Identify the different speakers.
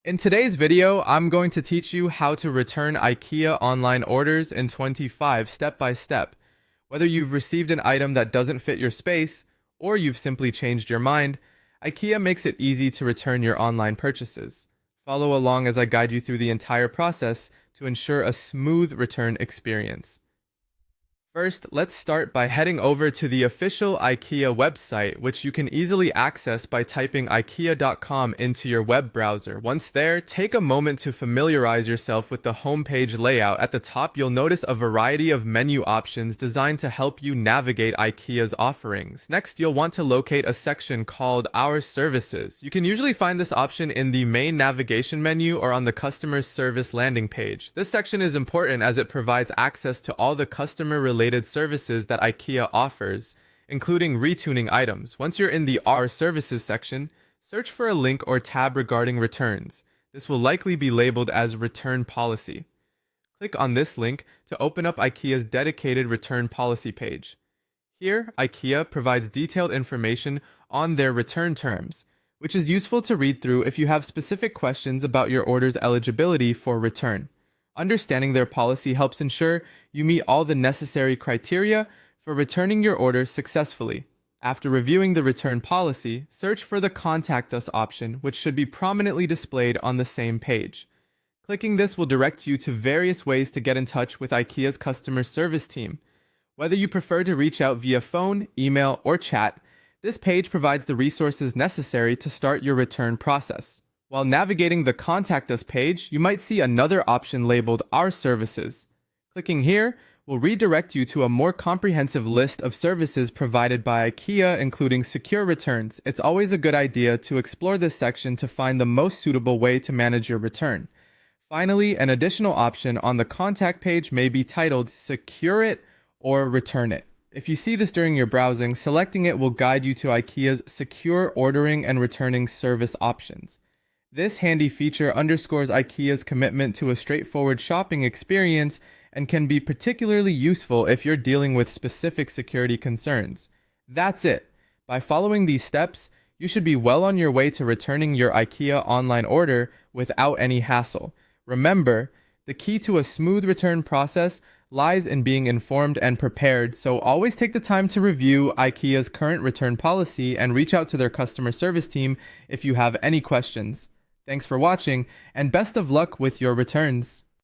Speaker 1: In today's video, I'm going to teach you how to return IKEA online orders in 25 step by step. Whether you've received an item that doesn't fit your space, or you've simply changed your mind, IKEA makes it easy to return your online purchases. Follow along as I guide you through the entire process to ensure a smooth return experience. First, let's start by heading over to the official IKEA website, which you can easily access by typing ikea.com into your web browser. Once there, take a moment to familiarize yourself with the homepage layout. At the top, you'll notice a variety of menu options designed to help you navigate IKEA's offerings. Next, you'll want to locate a section called Our Services. You can usually find this option in the main navigation menu or on the customer service landing page. This section is important as it provides access to all the customer-related services that IKEA offers, including retuning items. Once you're in the Our Services section, search for a link or tab regarding returns. This will likely be labeled as Return Policy. Click on this link to open up IKEA's dedicated return policy page. Here, IKEA provides detailed information on their return terms, which is useful to read through if you have specific questions about your order's eligibility for return. Understanding their policy helps ensure you meet all the necessary criteria for returning your order successfully. After reviewing the return policy, search for the Contact Us option, which should be prominently displayed on the same page. Clicking this will direct you to various ways to get in touch with IKEA's customer service team. Whether you prefer to reach out via phone, email, or chat, this page provides the resources necessary to start your return process. While navigating the Contact Us page, you might see another option labeled Our Services. Clicking here will redirect you to a more comprehensive list of services provided by IKEA, including secure returns. It's always a good idea to explore this section to find the most suitable way to manage your return. Finally, an additional option on the contact page may be titled Secure It or Return It. If you see this during your browsing, selecting it will guide you to IKEA's secure ordering and returning service options. This handy feature underscores IKEA's commitment to a straightforward shopping experience and can be particularly useful if you're dealing with specific security concerns. That's it. By following these steps, you should be well on your way to returning your IKEA online order without any hassle. Remember, the key to a smooth return process lies in being informed and prepared, so always take the time to review IKEA's current return policy and reach out to their customer service team if you have any questions. Thanks for watching, and best of luck with your returns.